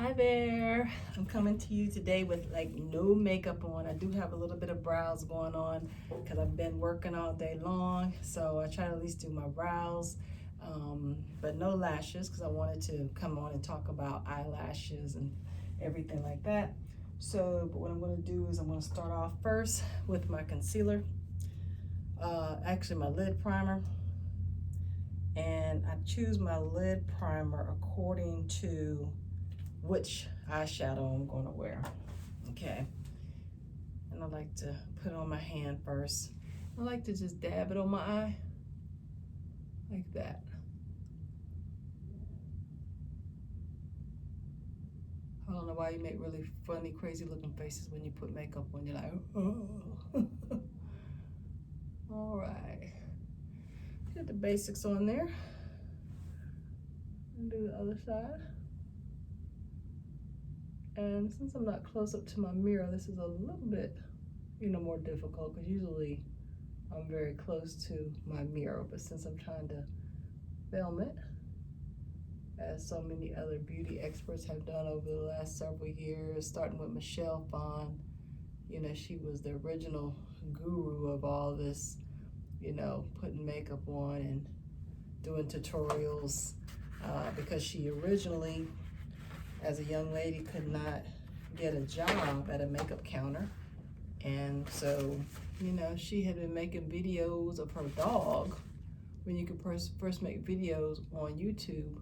Hi there. I'm coming to you today with like no makeup on. I do have a little bit of brows going on because I've been working all day long. So I try to at least do my brows, but no lashes because I wanted to come on and talk about eyelashes and everything like that. So, but what I'm going to do is I'm going to start off first with my concealer, actually my lid primer. And I choose my lid primer according to which eyeshadow I'm going to wear. Okay, and I like to put it on my hand first. I like to just dab it on my eye like that. I don't know why you make really funny, crazy looking faces when you put makeup on. You're like, oh. All right, get the basics on there and do the other side. And since I'm not close up to my mirror, this is a little bit, more difficult because usually I'm very close to my mirror. But since I'm trying to film it, as so many other beauty experts have done over the last several years, starting with Michelle Phan, she was the original guru of all this, putting makeup on and doing tutorials because she originally, as a young lady, could not get a job at a makeup counter. And so, she had been making videos of her dog when you could first make videos on YouTube.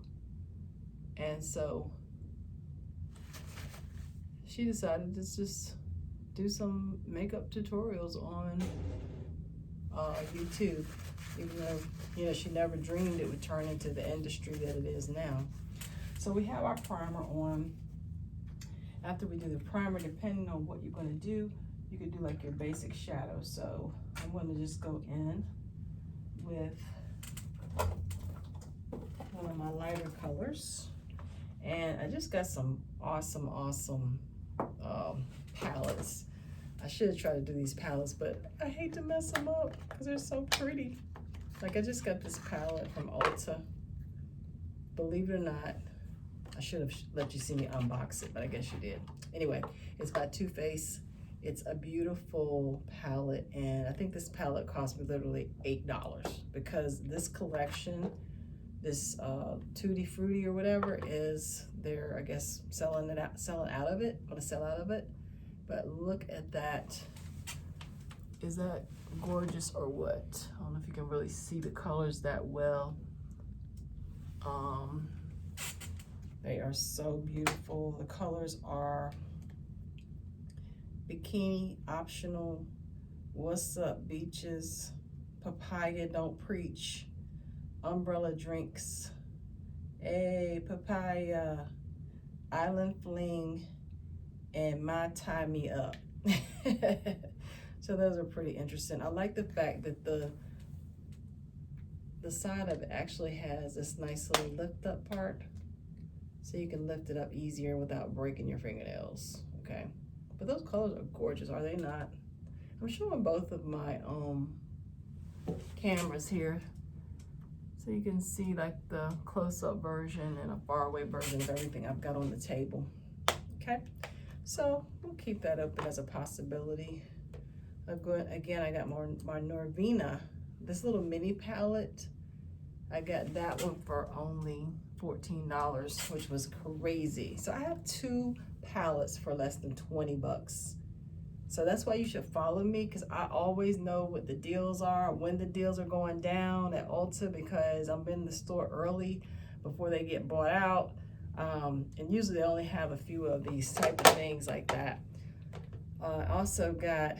And so she decided to just do some makeup tutorials on YouTube, even though, she never dreamed it would turn into the industry that it is now. So we have our primer on. After we do the primer, depending on what you're going to do, you could do like your basic shadow. So I'm going to just go in with one of my lighter colors. And I just got some awesome palettes. I should have tried to do these palettes, but I hate to mess them up because they're so pretty. Like I just got this palette from Ulta. Believe it or not, I should have let you see me unbox it, but I guess you did. Anyway, it's by Too Faced. It's a beautiful palette, and I think this palette cost me literally $8 because this collection, this Tutti Frutti or whatever, is they're, I guess, selling out of it. Gonna sell out of it. But look at that. Is that gorgeous or what? I don't know if you can really see the colors that well. They are so beautiful. The colors are Bikini Optional, What's Up Beaches, Papaya Don't Preach, Umbrella Drinks, Papaya, Island Fling, and My Tie Me Up. So those are pretty interesting. I like the fact that the side of it actually has this nice little lift up part, so you can lift it up easier without breaking your fingernails. Okay, but those colors are gorgeous, are they not? I'm showing both of my cameras here so you can see like the close-up version and a faraway version of everything I've got on the table. Okay, so we'll keep that open as a possibility. Again, I got my Norvina, this little mini palette. I got that one for only $14, which was crazy. So I have two palettes for less than 20 bucks. So that's why you should follow me, because I always know what the deals are, when the deals are going down at Ulta, because I'm in the store early before they get bought out. And usually they only have a few of these type of things like that. I also got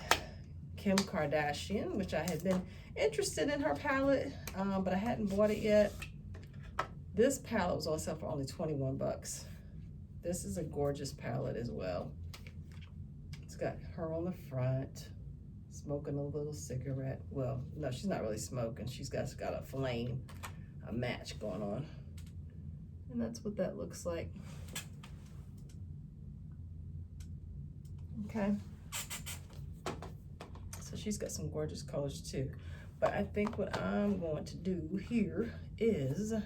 Kim Kardashian, which I had been interested in her palette, but I hadn't bought it yet. This palette was on sale for only 21 bucks. This is a gorgeous palette as well. It's got her on the front, smoking a little cigarette. Well, no, she's not really smoking. She's got a flame, a match going on. And that's what that looks like. Okay. So she's got some gorgeous colors too. But I think what I'm going to do here is, I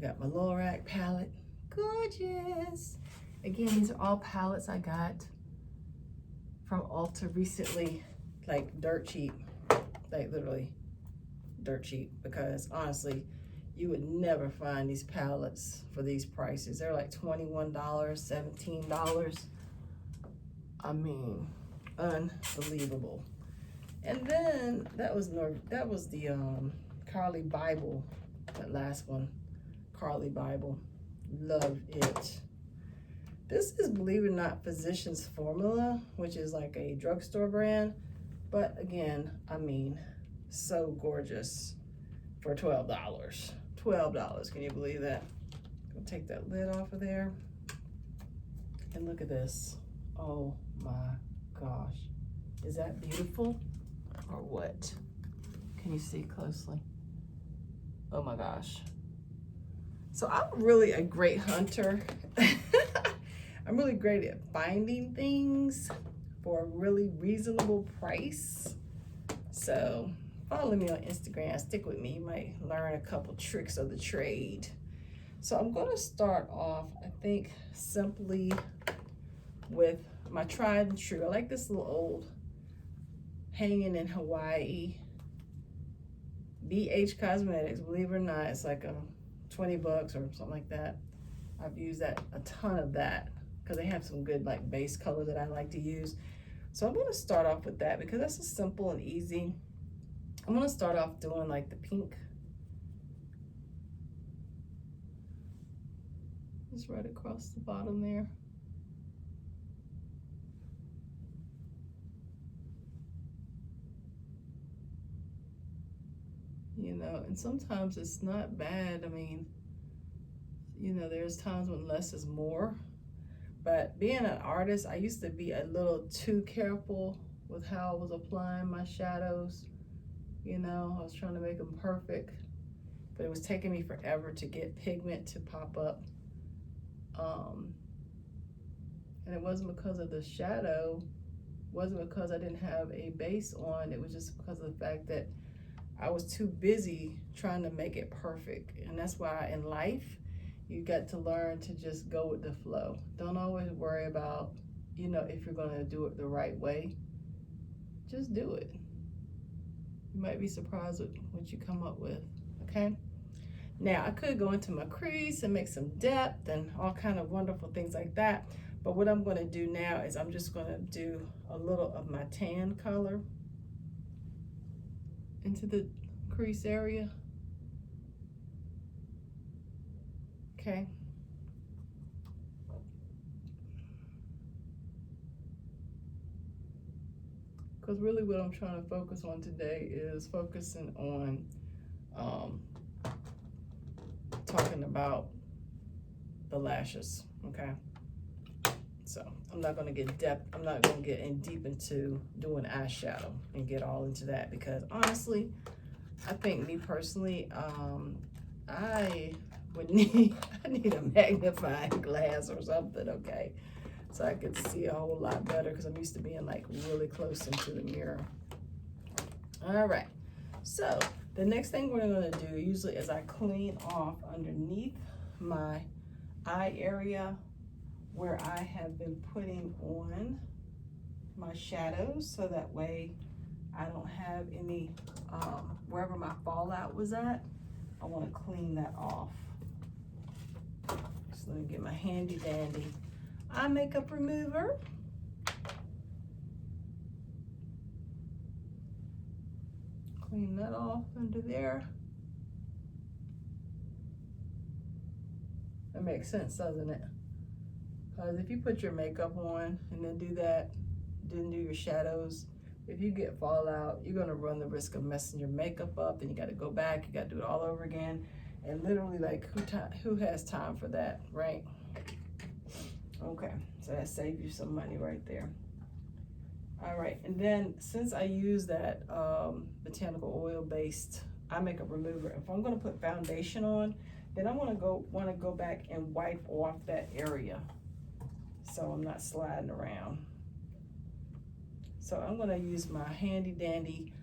got my Lorac palette, gorgeous. Again, these are all palettes I got from Ulta recently, like dirt cheap, like literally dirt cheap, because honestly, you would never find these palettes for these prices. They're like $21, $17. I mean, unbelievable. And then that was the Carly Bible, that last one, Carly Bible. Love it. This is, believe it or not, Physicians Formula, which is like a drugstore brand. But again, I mean, so gorgeous for $12. $12, can you believe that? I'll take that lid off of there. And look at this. Oh my gosh. Is that beautiful or what? Can you see closely? Oh my gosh. So I'm really a great hunter. I'm really great at finding things for a really reasonable price. So follow me on Instagram, stick with me. You might learn a couple tricks of the trade. So I'm gonna start off, I think, simply with my tried and true. I like this little old hanging in Hawaii BH Cosmetics. Believe it or not, it's like a 20 bucks or something like that. I've used that, a ton of that, because they have some good like base color that I like to use. So I'm gonna start off with that because that's just simple and easy. I'm gonna start off doing like the pink. Just right across the bottom there. You know, and sometimes it's not bad. I mean, you know, there's times when less is more. But being an artist, I used to be a little too careful with how I was applying my shadows. You know, I was trying to make them perfect, but it was taking me forever to get pigment to pop up. And it wasn't because of the shadow, it wasn't because I didn't have a base on, it was just because of the fact that I was too busy trying to make it perfect. And that's why in life, you got to learn to just go with the flow. Don't always worry about, you know, if you're gonna do it the right way. Just do it. You might be surprised with what you come up with, okay? Now, I could go into my crease and make some depth and all kind of wonderful things like that. But what I'm gonna do now is I'm just gonna do a little of my tan color into the crease area. Okay. Because really what I'm trying to focus on today is focusing on talking about the lashes, okay? So I'm not gonna get depth, I'm not gonna get in deep into doing eyeshadow and get all into that, because honestly, I think me personally, I would need, I need a magnifying glass or something, okay? So I could see a whole lot better, because I'm used to being like really close into the mirror. All right, so the next thing we're gonna do usually is I clean off underneath my eye area where I have been putting on my shadows, so that way I don't have any, wherever my fallout was at, I wanna clean that off. So let me get my handy dandy eye makeup remover. Clean that off under there. That makes sense, doesn't it? Because if you put your makeup on and then do that, didn't do your shadows, if you get fallout, you're gonna run the risk of messing your makeup up. Then you gotta go back, you gotta do it all over again. And literally, like, who has time for that, right? Okay, so that saves you some money right there. All right, and then since I use that botanical oil based eye makeup remover, if I'm gonna put foundation on, then I wanna go back and wipe off that area, so I'm not sliding around. So I'm gonna use my handy dandy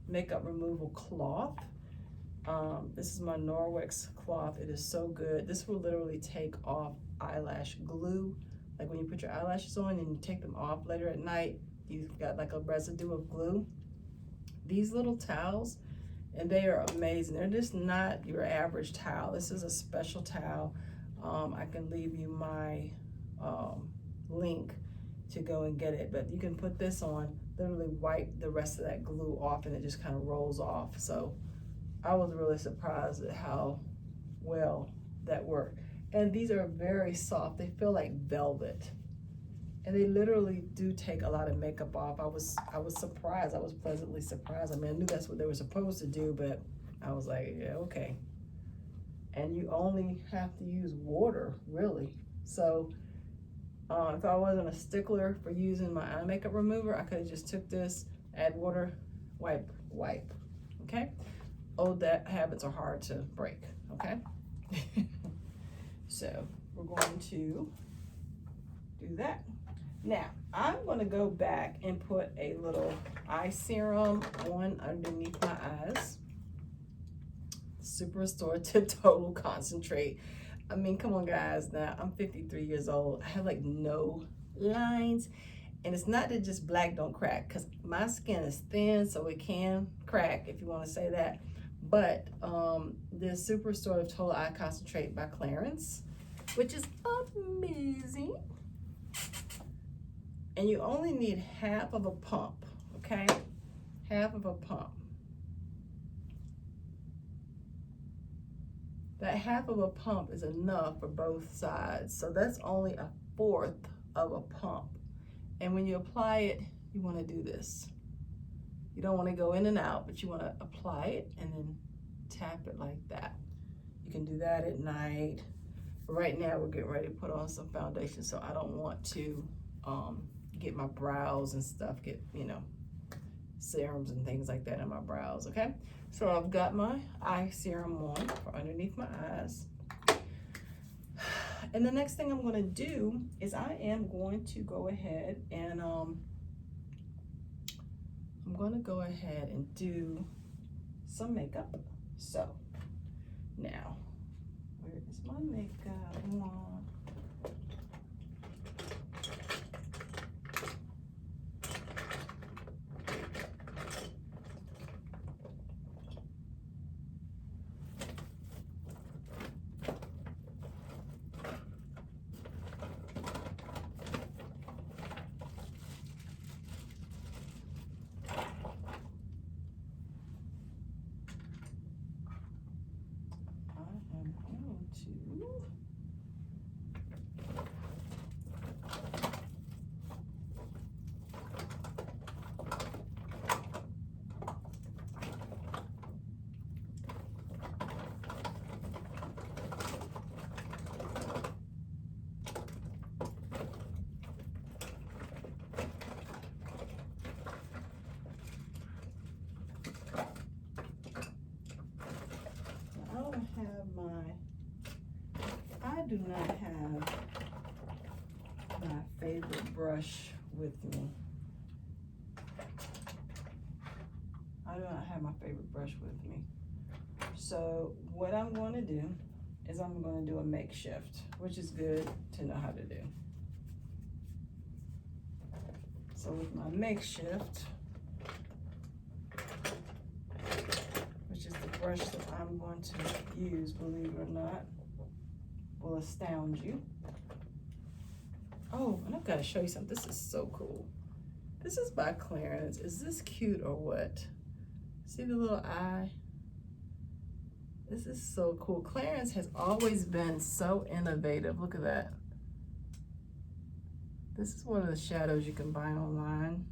makeup removal cloth. This is my Norwex cloth. It is so good. This will literally take off eyelash glue. Like when you put your eyelashes on and you take them off later at night, you've got like a residue of glue. These little towels, and they are amazing. They're just not your average towel. This is a special towel. I can leave you my link to go and get it, but you can put this on, literally wipe the rest of that glue off, and it just kind of rolls off. So I was really surprised at how well that worked. And these are very soft. They feel like velvet, and they literally do take a lot of makeup off. I was surprised. I was pleasantly surprised. I mean, I knew that's what they were supposed to do, but I was like, yeah, okay. And you only have to use water, really. So if I wasn't a stickler for using my eye makeup remover, I could have just took this, add water, wipe, okay? Old habits are hard to break, okay? So we're going to do that. Now, I'm gonna go back and put a little eye serum on underneath my eyes. Super Restorative Total Concentrate. I mean, come on guys, now I'm 53 years old. I have like no lines, and it's not that just black don't crack, because my skin is thin, so it can crack, if you want to say that. But the Super Restorative Total Eye Concentrate by Clarins, which is amazing. And you only need half of a pump, okay? Half of a pump. That half of a pump is enough for both sides. So that's only a fourth of a pump. And when you apply it, you want to do this. You don't want to go in and out, but you want to apply it and then tap it like that. You can do that at night. Right now we're getting ready to put on some foundation, so I don't want to get my brows and stuff, get, you know, serums and things like that in my brows, okay? So I've got my eye serum on for underneath my eyes. And the next thing I'm gonna do is I am going to go ahead and I'm gonna go ahead and do some makeup. So now, where is my makeup wand? I do not have my favorite brush with me. I do not have my favorite brush with me. So what I'm going to do is I'm going to do a makeshift, which is good to know how to do. So with my makeshift, which is the brush that I'm going to use, believe it or not, will astound you. Oh, and I've got to show you something. This is so cool. This is by Clarins. Is this cute or what? See the little eye? This is so cool. Clarins has always been so innovative. Look at that. This is one of the shadows you can buy online.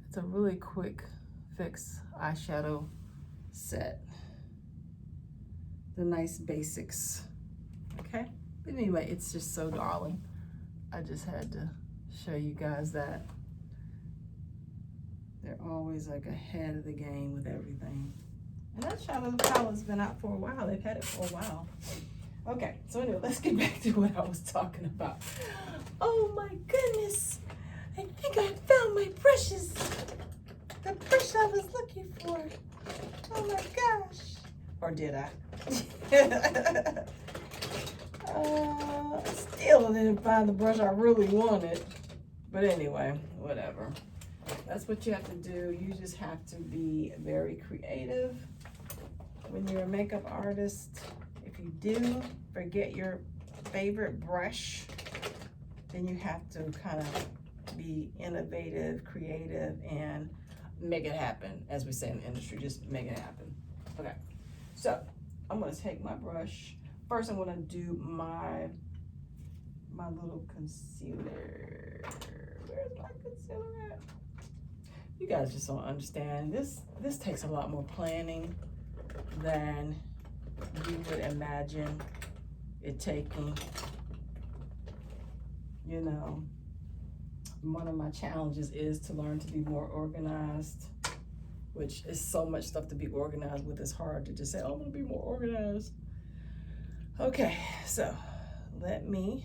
It's a really quick fix eyeshadow set. The nice basics, okay? But anyway, it's just so darling. I just had to show you guys that. They're always like ahead of the game with everything. And that shadow palette's been out for a while. They've had it for a while. Okay, so anyway, let's get back to what I was talking about. Oh my goodness. I think I found my brushes. The brush I was looking for. Oh my gosh. Or did I? Still didn't find the brush I really wanted. But anyway, whatever. That's what you have to do. You just have to be very creative when you're a makeup artist. If you do forget your favorite brush, then you have to kind of be innovative, creative, and make it happen. As we say in the industry, just make it happen. Okay, so I'm gonna take my brush. First, I'm gonna do my little concealer. Where's my concealer at? You guys just don't understand. This takes a lot more planning than you would imagine it taking. You know, one of my challenges is to learn to be more organized, which is so much stuff to be organized with. It's hard to just say, oh, I'm gonna be more organized. Okay, so let me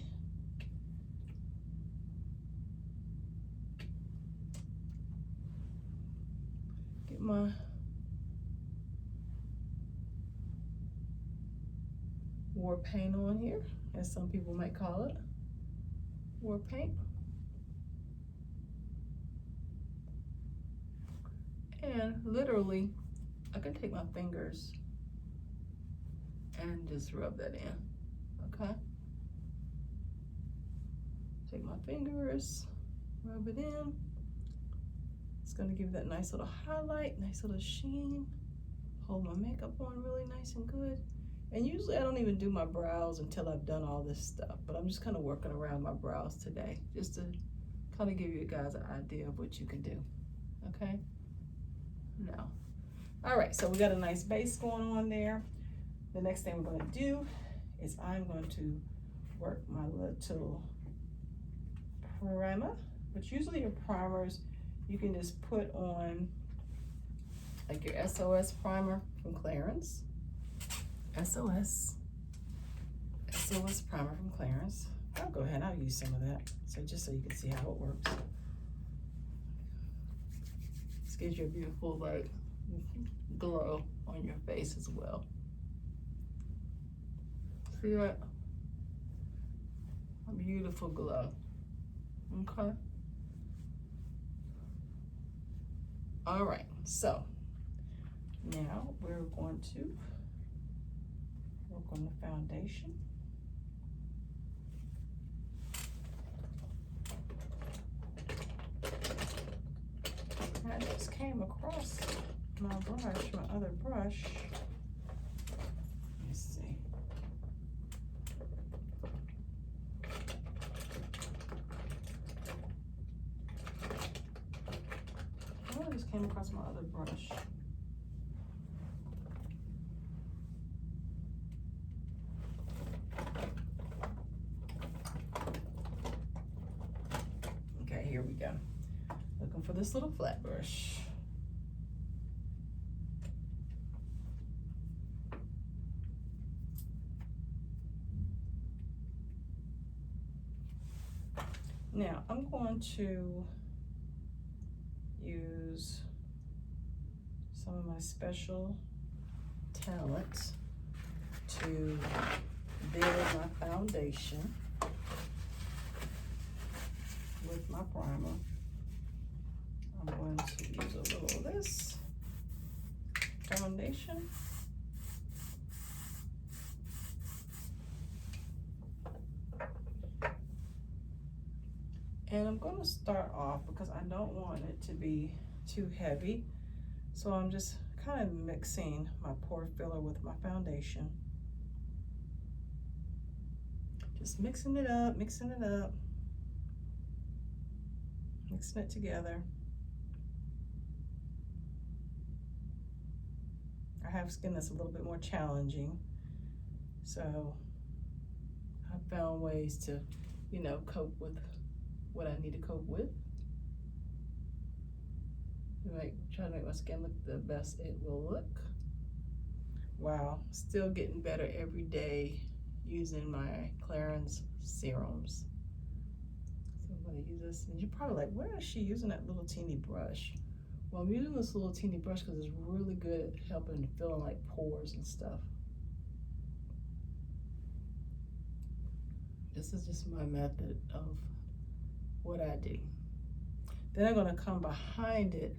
get my war paint on here, as some people might call it, war paint. And literally, I can take my fingers and just rub that in, okay? Take my fingers, rub it in. It's gonna give that nice little highlight, nice little sheen. Hold my makeup on really nice and good. And usually I don't even do my brows until I've done all this stuff, but I'm just kind of working around my brows today, just to kind of give you guys an idea of what you can do, okay? Now, all right, so we got a nice base going on there. The next thing we're gonna do is I'm going to work my little primer, which usually your primers, you can just put on like your SOS primer from Clarins. SOS primer from Clarins. I'll go ahead, I'll use some of that. So just so you can see how it works. This gives you a beautiful like glow on your face as well. See that? A beautiful glow. Okay. All right, so now we're going to work on the foundation. I just came across my brush, my other brush. Let's see. I just came across my other brush. Okay, here we go. Looking for this little flat brush. Now I'm going to use some of my special talent to build my foundation with my primer. I'm going to use a little of this foundation. And I'm going to start off because I don't want it to be too heavy. So I'm just kind of mixing my pore filler with my foundation. Just mixing it up, mixing it together. I have skin that's a little bit more challenging, so I found ways to, you know, cope with what I need to cope with. Try to make my skin look the best it will look. Wow, still getting better every day using my Clarins serums. So I'm gonna use this, and you're probably like, where is she using that little teeny brush? Well, I'm using this little teeny brush because it's really good at helping filling like pores and stuff. This is just my method of what I do. Then I'm going to come behind it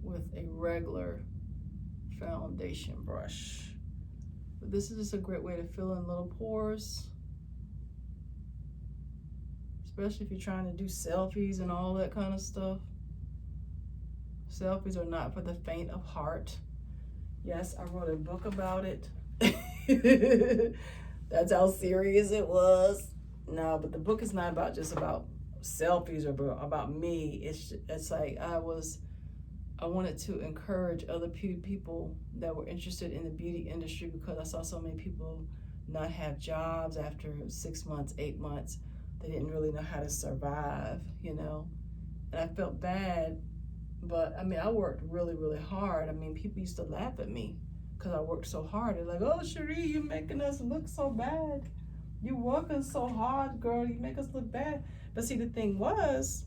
with a regular foundation brush. But this is just a great way to fill in little pores, especially if you're trying to do selfies and all that kind of stuff. Selfies are not for the faint of heart. Yes, I wrote a book about it. That's how serious it was. No, but the book is not about just about selfies or about me. It's like I wanted to encourage other people that were interested in the beauty industry, because I saw so many people not have jobs after 6 months, 8 months. They didn't really know how to survive, you know. And I felt bad, but I mean, I worked really, really hard. I mean, people used to laugh at me because I worked so hard. They're like, "Oh, Cherie, you're making us look so bad. You're working so hard, girl. You make us look bad." But see, the thing was,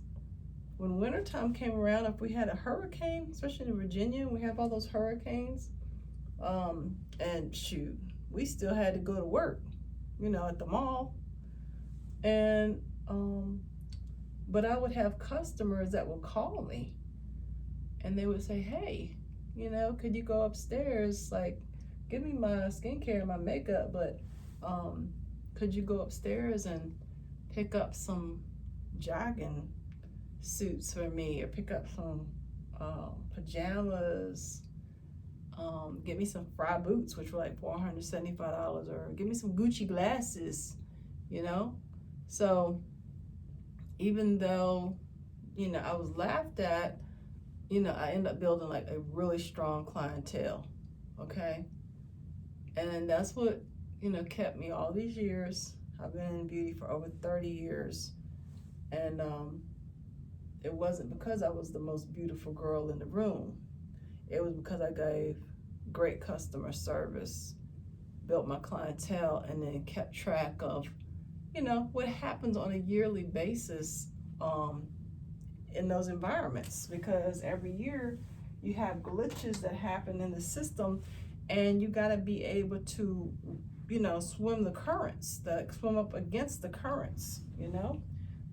when wintertime came around, if we had a hurricane, especially in Virginia, we have all those hurricanes, and shoot, we still had to go to work, you know, at the mall. And, but I would have customers that would call me and they would say, "Hey, you know, could you go upstairs, like, give me my skincare and my makeup, but could you go upstairs and pick up some jogging suits for me, or pick up some pajamas, get me some Fry boots, which were like $475, or give me some Gucci glasses," you know? So even though, you know, I was laughed at, you know, I ended up building like a really strong clientele, okay? And that's what, you know, kept me all these years. I've been in beauty for over 30 years. And it wasn't because I was the most beautiful girl in the room. It was because I gave great customer service, built my clientele, and then kept track of, you know, what happens on a yearly basis in those environments. Because every year you have glitches that happen in the system, and you got to be able to, you know, swim the currents, swim up against the currents, you know?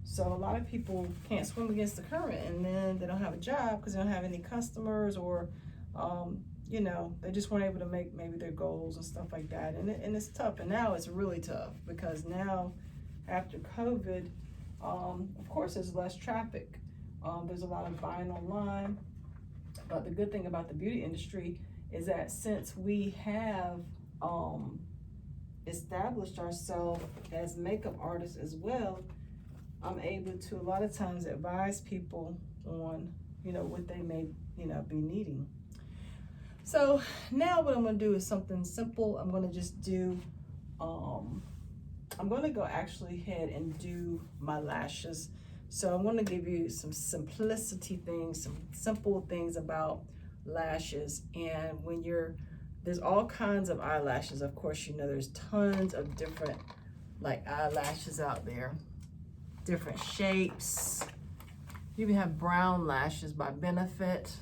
So a lot of people can't swim against the current, and then they don't have a job because they don't have any customers, or, you know, they just weren't able to make maybe their goals and stuff like that. And it's tough, and now it's really tough because now after COVID, of course there's less traffic. There's a lot of buying online, but the good thing about the beauty industry is that since we have established ourselves as makeup artists as well, I'm able to a lot of times advise people on, you know, what they may, you know, be needing. So now what I'm gonna do is something simple. I'm gonna just do, I'm gonna go actually ahead and do my lashes. So I'm gonna give you some simplicity things, some simple things about lashes. And when there's all kinds of eyelashes. Of course, you know, there's tons of different like eyelashes out there. Different shapes. You even have brown lashes by Benefit.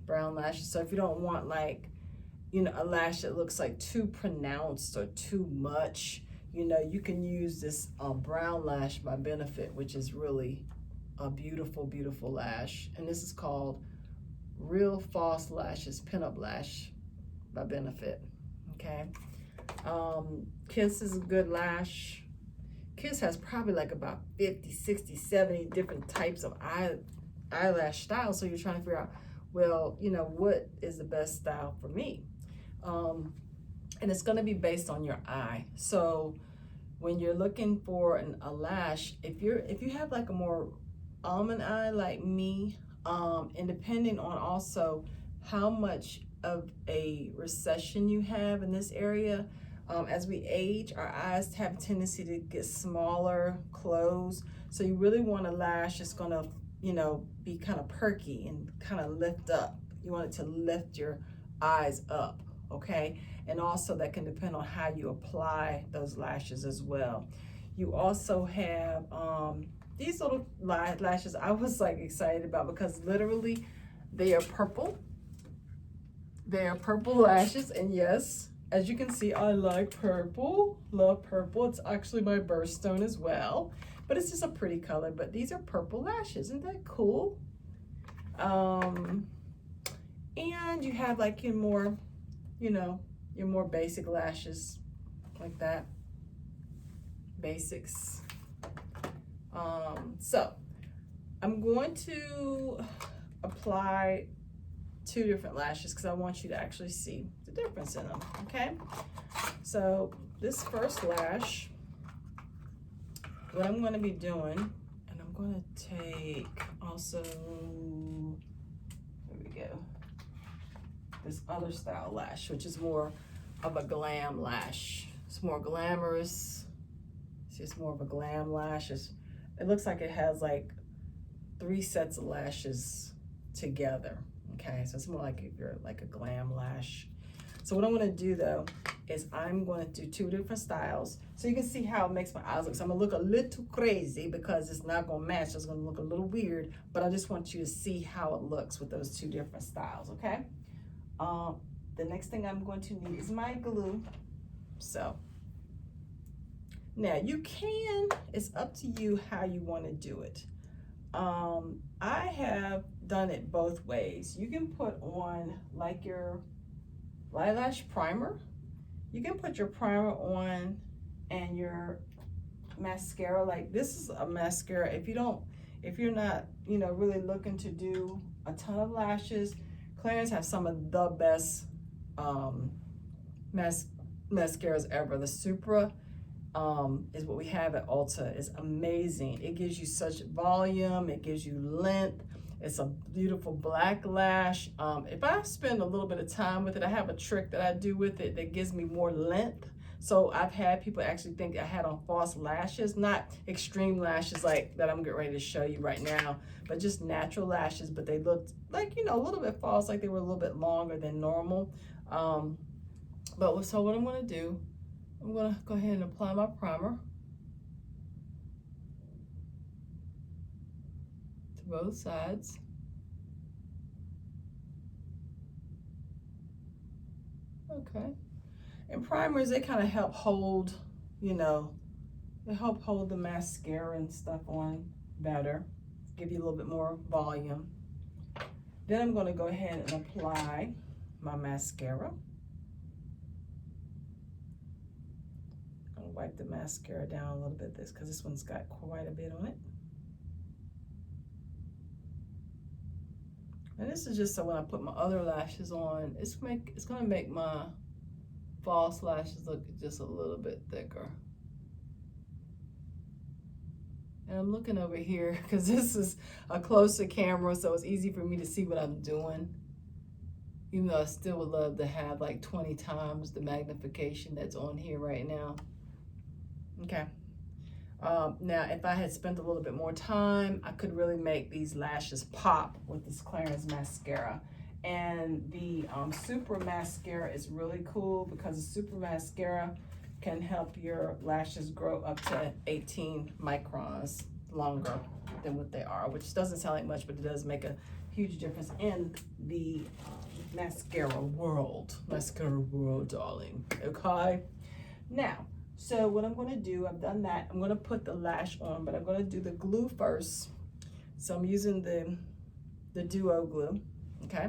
Brown lashes. So if you don't want, like, you know, a lash that looks like too pronounced or too much, you know, you can use this brown lash by Benefit, which is really a beautiful, beautiful lash. And this is called Real False Lashes Pinup Lash by Benefit. Okay. Kiss is a good lash. Kiss has probably like about 50, 60, 70 different types of eyelash styles. So you're trying to figure out, well, you know, what is the best style for me? And it's going to be based on your eye. So when you're looking for a lash, if you have like a more almond eye like me, and depending on also how much of a recession you have in this area, as we age, our eyes have a tendency to get smaller, close. So you really want a lash that's gonna, you know, be kind of perky and kind of lift up. You want it to lift your eyes up, okay? And also that can depend on how you apply those lashes as well. You also have these little lashes I was like excited about because literally they are purple. They are purple lashes, and yes, as you can see, I like purple, love purple. It's actually my birthstone as well, but it's just a pretty color. But these are purple lashes. Isn't that cool? And you have like your more, you know, your more basic lashes like that. Basics. So I'm going to apply 2 different lashes because I want you to actually see the difference in them, okay? So this first lash, what I'm going to be doing, and I'm going to take also, there we go, this other style lash, which is more of a glam lash. It's more glamorous. See, it's more of a glam lash. It looks like it has like 3 sets of lashes together. Okay, so it's more like if you're like a glam lash. So what I'm gonna do though, is I'm gonna do 2 different styles. So you can see how it makes my eyes look. So I'm gonna look a little crazy because it's not gonna match. It's gonna look a little weird, but I just want you to see how it looks with those 2 different styles, okay? The next thing I'm going to need is my glue. So now you can, it's up to you how you wanna do it. I have done it both ways. You can put on like your eyelash primer. You can put your primer on and your mascara. Like this is a mascara. If you're not, you know, really looking to do a ton of lashes, Clarins have some of the best mascaras ever. The Supra is what we have at Ulta. It's amazing. It gives you such volume, it gives you length. It's a beautiful black lash. If I spend a little bit of time with it, I have a trick that I do with it that gives me more length. So I've had people actually think I had on false lashes, not extreme lashes like that I'm getting ready to show you right now, but just natural lashes, but they looked like, you know, a little bit false, like they were a little bit longer than normal. So what I'm gonna do, I'm gonna go ahead and apply my primer to both sides. Okay. And primers, they kind of help hold, you know, they help hold the mascara and stuff on better, give you a little bit more volume. Then I'm gonna go ahead and apply my mascara. Wipe the mascara down a little bit because this one's got quite a bit on it. And this is just so when I put my other lashes on, it's gonna make my false lashes look just a little bit thicker. And I'm looking over here because this is a closer camera, so it's easy for me to see what I'm doing. Even though I still would love to have like 20 times the magnification that's on here right now. Okay. Now, if I had spent a little bit more time, I could really make these lashes pop with this Clarins mascara. And the Super Mascara is really cool because the Super Mascara can help your lashes grow up to 18 microns longer than what they are, which doesn't sound like much, but it does make a huge difference in the mascara world, darling. Okay. Now, so what I'm going to do, I've done that. I'm going to put the lash on, but I'm going to do the glue first. So I'm using the Duo glue, okay?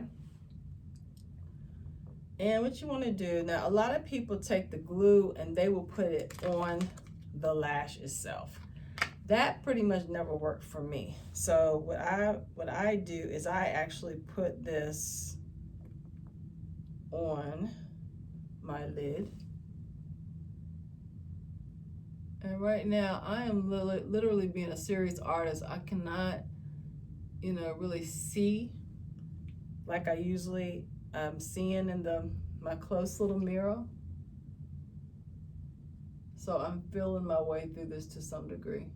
And what you want to do, now a lot of people take the glue and they will put it on the lash itself. That pretty much never worked for me. So what I do is I actually put this on my lid. And right now, I am literally being a serious artist. I cannot, you know, really see like I usually am seeing in my close little mirror. So I'm feeling my way through this to some degree.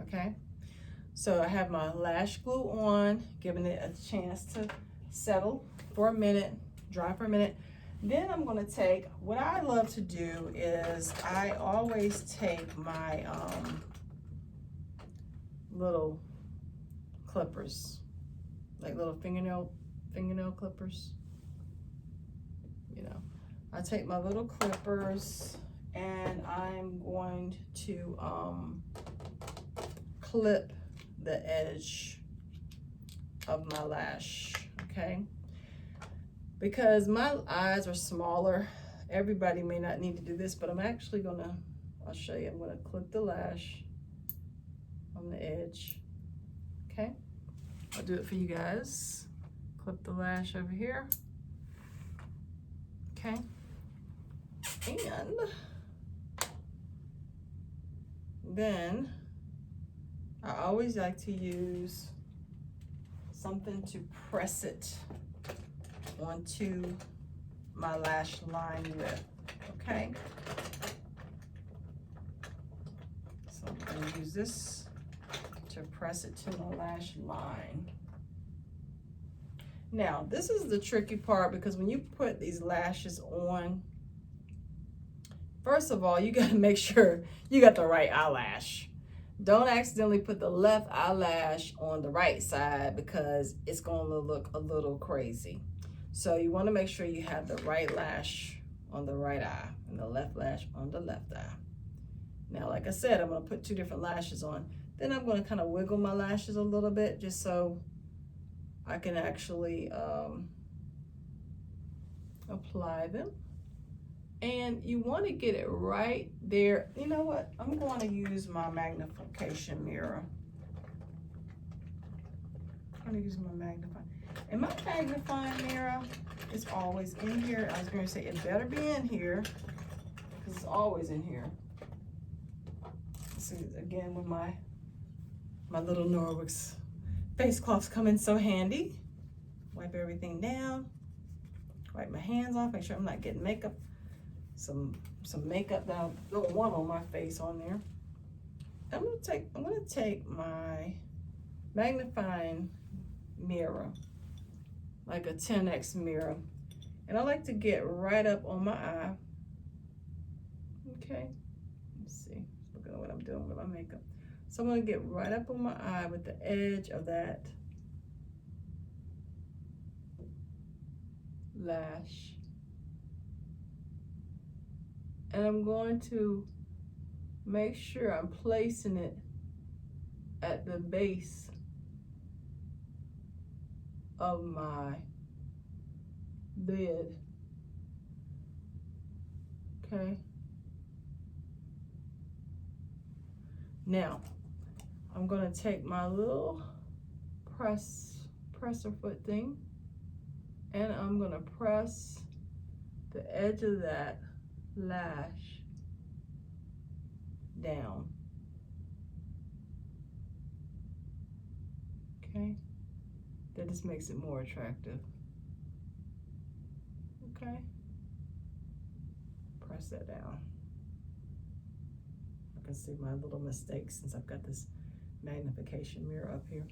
Okay, so I have my lash glue on, giving it a chance to settle for a minute, dry for a minute. Then I'm going to take, what I love to do is I always take my little clippers, like little fingernail clippers. You know, I take my little clippers and I'm going to clip the edge of my lash, okay? Because my eyes are smaller, everybody may not need to do this, but I'm actually gonna, I'll show you, I'm gonna clip the lash on the edge, okay? I'll do it for you guys. Clip the lash over here, okay? And then I always like to use something to press it onto my lash line with, okay? So I'm gonna use this to press it to my lash line. Now, this is the tricky part, because when you put these lashes on, first of all, you gotta make sure you got the right eyelash. Don't accidentally put the left eyelash on the right side, because it's gonna look a little crazy. So you wanna make sure you have the right lash on the right eye and the left lash on the left eye. Now, like I said, I'm gonna put 2 different lashes on. Then I'm gonna kind of wiggle my lashes a little bit, just so I can actually apply them. And you want to get it right there. You know what? I'm going to use my magnification mirror. I'm going to use my magnifying. And my magnifying mirror is always in here. I was going to say it better be in here, because it's always in here. See, again, with my little Norwick's face cloths come in so handy. Wipe everything down. Wipe my hands off. Make sure I'm not getting makeup. Some makeup that I don't want on my face on there. I'm gonna take my magnifying mirror, like a 10x mirror, and I like to get right up on my eye. Okay, let's see. Look at what I'm doing with my makeup. So I'm gonna get right up on my eye with the edge of that lash. And I'm going to make sure I'm placing it at the base of my lid. Okay. Now, I'm going to take my little presser foot thing, and I'm going to press the edge of that lash down. Okay, that just makes it more attractive. Okay, press that down. I can see my little mistakes since I've got this magnification mirror up here.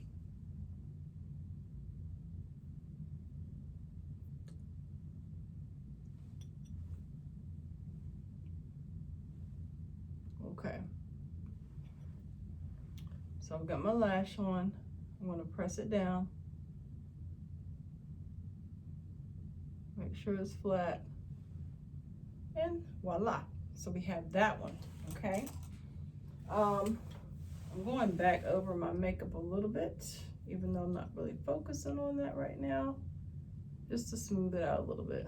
Okay, so I've got my lash on. I'm going to press it down. Make sure it's flat. And voila. So we have that one, okay? I'm going back over my makeup a little bit, even though I'm not really focusing on that right now, just to smooth it out a little bit.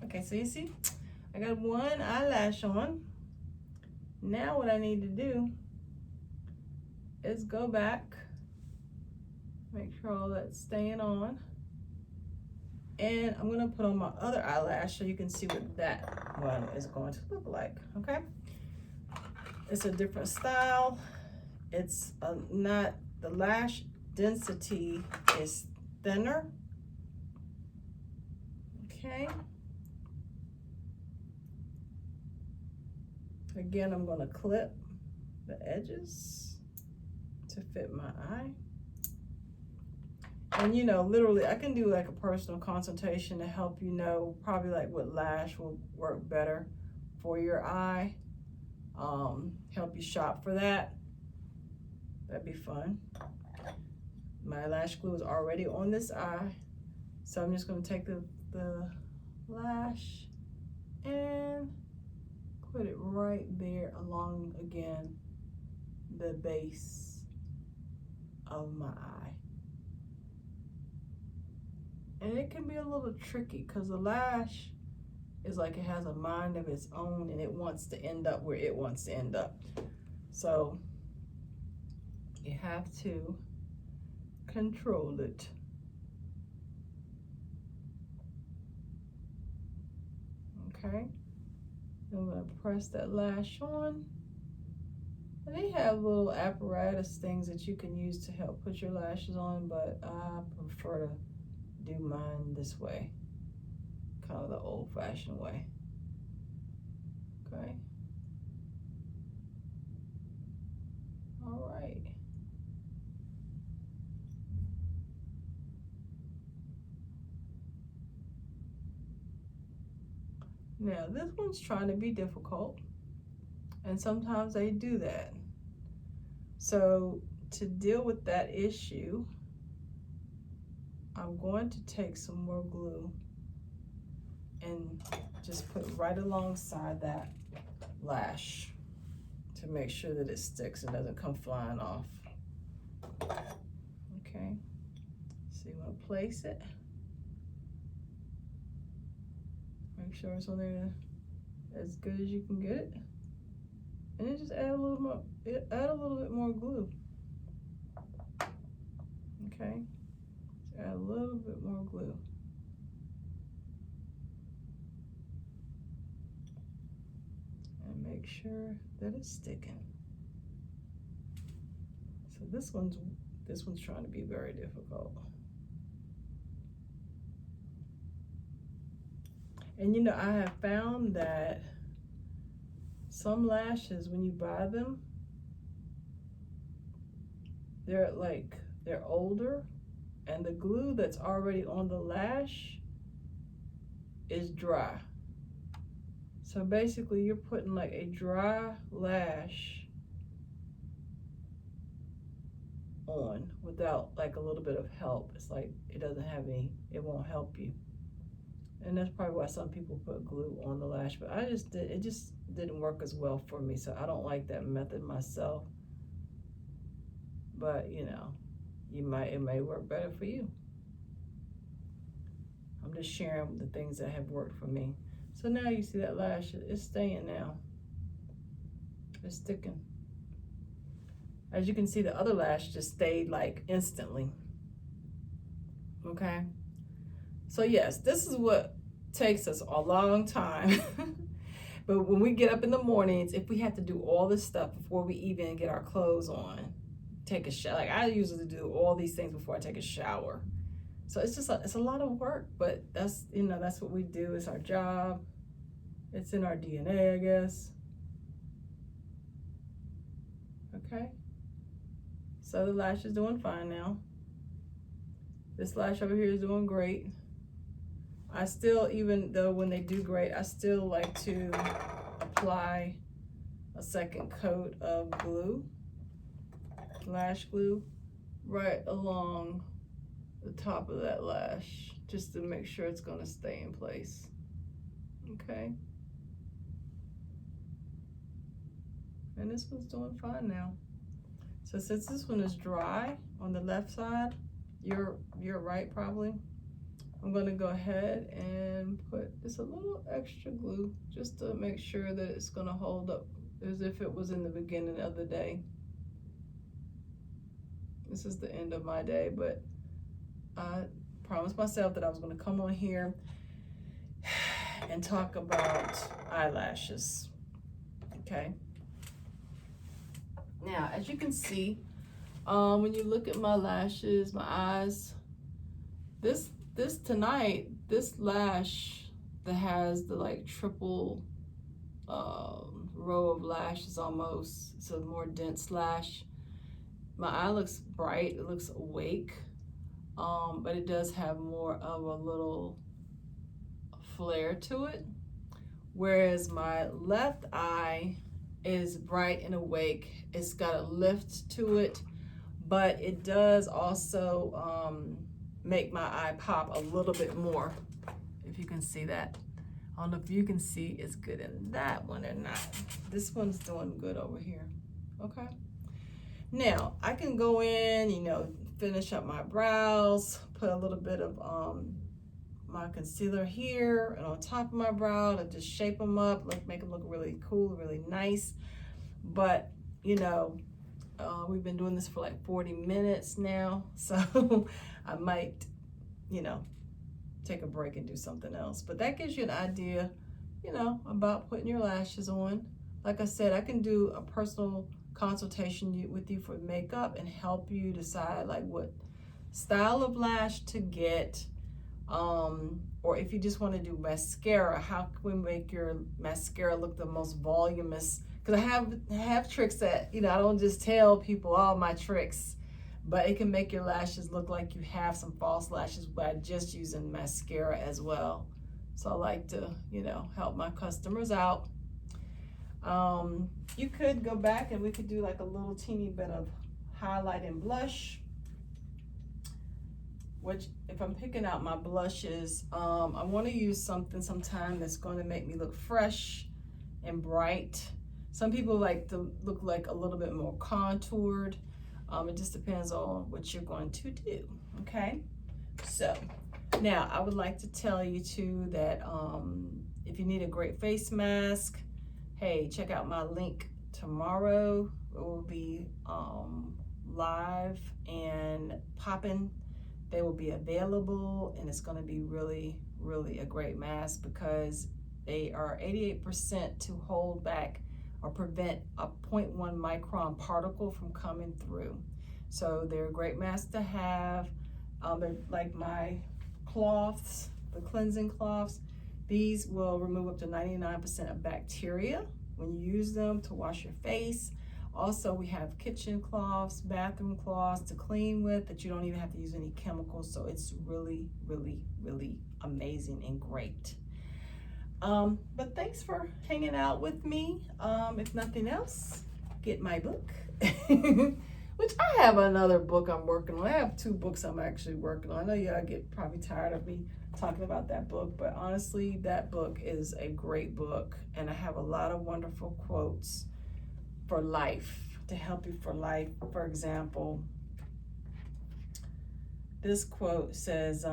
Okay, so you see, I got one eyelash on. Now what I need to do is go back, make sure all that's staying on, and I'm gonna put on my other eyelash so you can see what that one is going to look like, okay? It's a different style. It's not, the lash density is thinner, okay? Again, I'm gonna clip the edges to fit my eye. And you know, literally I can do like a personal consultation to help you know probably like what lash will work better for your eye. Help you shop for that. That'd be fun. My lash glue is already on this eye, so I'm just going to take the lash and put it right there along, again, the base of my eye. And it can be a little tricky because the lash is like it has a mind of its own and it wants to end up where it wants to end up. So you have to control it. Okay, I'm going to press that lash on. And they have little apparatus things that you can use to help put your lashes on, but I prefer to do mine this way, kind of the old-fashioned way. Okay. All right. Now, this one's trying to be difficult, and sometimes they do that. So, to deal with that issue, I'm going to take some more glue and just put right alongside that lash to make sure that it sticks and doesn't come flying off. Okay, so you want to place it. Make sure it's on there as good as you can get it, and then just add a little more. Add a little bit more glue. Okay, just add a little bit more glue. And make sure that it's sticking. So this one's trying to be very difficult. And you know, I have found that some lashes, when you buy them, they're older, and the glue that's already on the lash is dry. So basically you're putting like a dry lash on without like a little bit of help. It's like it won't help you. And that's probably why some people put glue on the lash, but it just didn't work as well for me, so I don't like that method myself. But you know, it may work better for you. I'm just sharing the things that have worked for me. So now you see that lash, it's staying now. It's sticking. As you can see, the other lash just stayed like instantly. Okay. So yes, this is what takes us a long time. But when we get up in the mornings, if we have to do all this stuff before we even get our clothes on, take a shower. Like I usually do all these things before I take a shower. So it's a lot of work, but that's what we do. It's our job. It's in our DNA, I guess. Okay. So the lash is doing fine now. This lash over here is doing great. I still, even though when they do great, I still like to apply a second coat of glue, lash glue, right along the top of that lash, just to make sure it's gonna stay in place. Okay. And this one's doing fine now. So since this one is dry on the left side, you're right probably, I'm gonna go ahead and put just a little extra glue just to make sure that it's gonna hold up as if it was in the beginning of the day. This is the end of my day, but I promised myself that I was gonna come on here and talk about eyelashes, okay? Now, as you can see, when you look at my lashes, my eyes, this lash that has the like triple row of lashes almost. It's a more dense lash. My eye looks bright, it looks awake, but it does have more of a little flare to it. Whereas my left eye is bright and awake. It's got a lift to it, but it does also make my eye pop a little bit more, if you can see that. I don't know if you can see as good in that one or not. This one's doing good over here, okay? Now, I can go in, you know, finish up my brows, put a little bit of my concealer here and on top of my brow to just shape them up, make them look really cool, really nice. But, you know, we've been doing this for like 40 minutes now, so I might, you know, take a break and do something else. But that gives you an idea, you know, about putting your lashes on. Like I said, I can do a personal consultation with you for makeup and help you decide like what style of lash to get, or if you just want to do mascara, how can we make your mascara look the most voluminous? Because I have tricks that, you know, I don't just tell people all my tricks, but it can make your lashes look like you have some false lashes by just using mascara as well. So I like to, you know, help my customers out. You could go back and we could do like a little teeny bit of highlight and blush, which if I'm picking out my blushes, I want to use sometime that's going to make me look fresh and bright. Some people like to look like a little bit more contoured. It just depends on what you're going to do, okay? So now I would like to tell you too that if you need a great face mask, hey, check out my link tomorrow. It will be live and popping. They will be available, and it's going to be really, really a great mask because they are 88% to hold back or prevent a 0.1 micron particle from coming through. So they're a great mask to have. They're like my cloths, the cleansing cloths. These will remove up to 99% of bacteria when you use them to wash your face. Also, we have kitchen cloths, bathroom cloths to clean with that you don't even have to use any chemicals. So it's really, really, really amazing and great. But thanks for hanging out with me. If nothing else, get my book, which I have another book I'm working on. I have 2 books I'm actually working on. I know y'all get probably tired of me talking about that book, but honestly, that book is a great book, and I have a lot of wonderful quotes for life, to help you for life. For example, this quote says,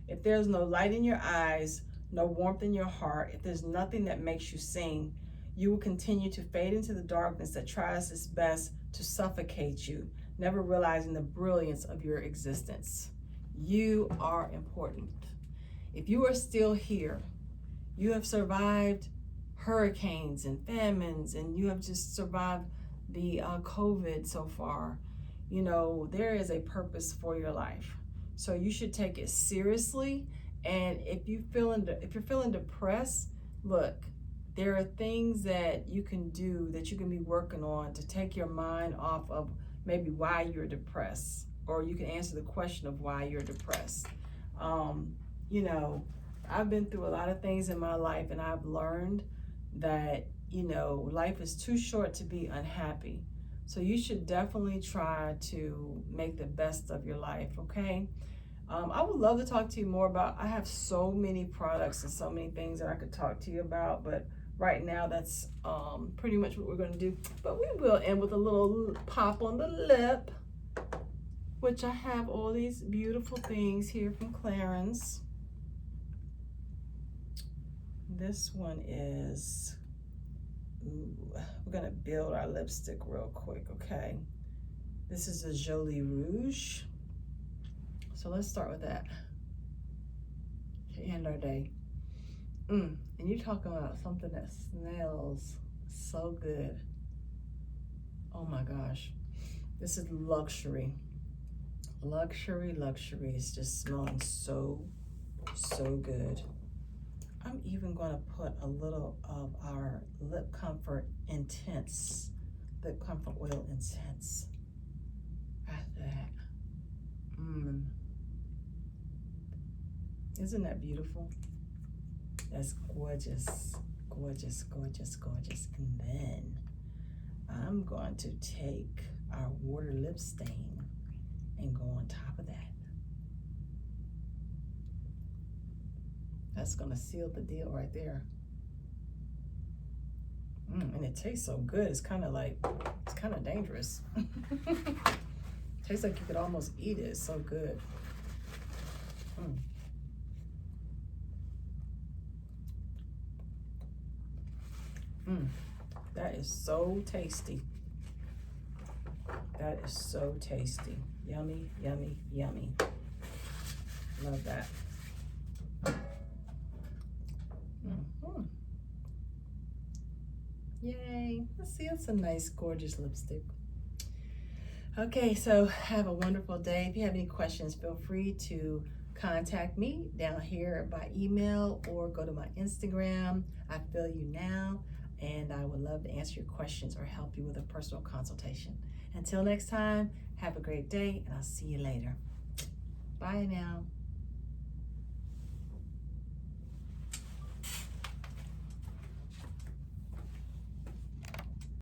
if there's no light in your eyes, no warmth in your heart, if there's nothing that makes you sing, you will continue to fade into the darkness that tries its best to suffocate you, never realizing the brilliance of your existence. You are important. If you are still here, you have survived hurricanes and famines, and you have just survived the COVID so far. You know, there is a purpose for your life. So you should take it seriously. And if you're feeling depressed, look, there are things that you can do, that you can be working on to take your mind off of maybe why you're depressed, or you can answer the question of why you're depressed. You know, I've been through a lot of things in my life, and I've learned that, you know, life is too short to be unhappy. So you should definitely try to make the best of your life, okay? I would love to talk to you more about, I have so many products and so many things that I could talk to you about, but right now that's pretty much what we're going to do. But we will end with a little pop on the lip, which I have all these beautiful things here from Clarins. This one is, we're going to build our lipstick real quick, okay? This is a Jolie Rouge. So let's start with that to end our day. And you're talking about something that smells so good. Oh my gosh. This is Luxury. Luxury is just smelling so So good. I'm even going to put a little of our Lip Comfort Intense, Lip Comfort Oil Intense after that. Isn't that beautiful? That's gorgeous, gorgeous, gorgeous, gorgeous. And then I'm going to take our water lip stain and go on top of that. That's gonna seal the deal right there. And it tastes so good. It's kind of dangerous. Tastes like you could almost eat it. It's so good. That is so tasty. That is so tasty. Yummy, yummy, yummy. Love that. Yay. Let's see, it's a nice, gorgeous lipstick. Okay, so have a wonderful day. If you have any questions, feel free to contact me down here by email or go to my Instagram, Ifelunow, and I would love to answer your questions or help you with a personal consultation. Until next time, have a great day, and I'll see you later. Bye now.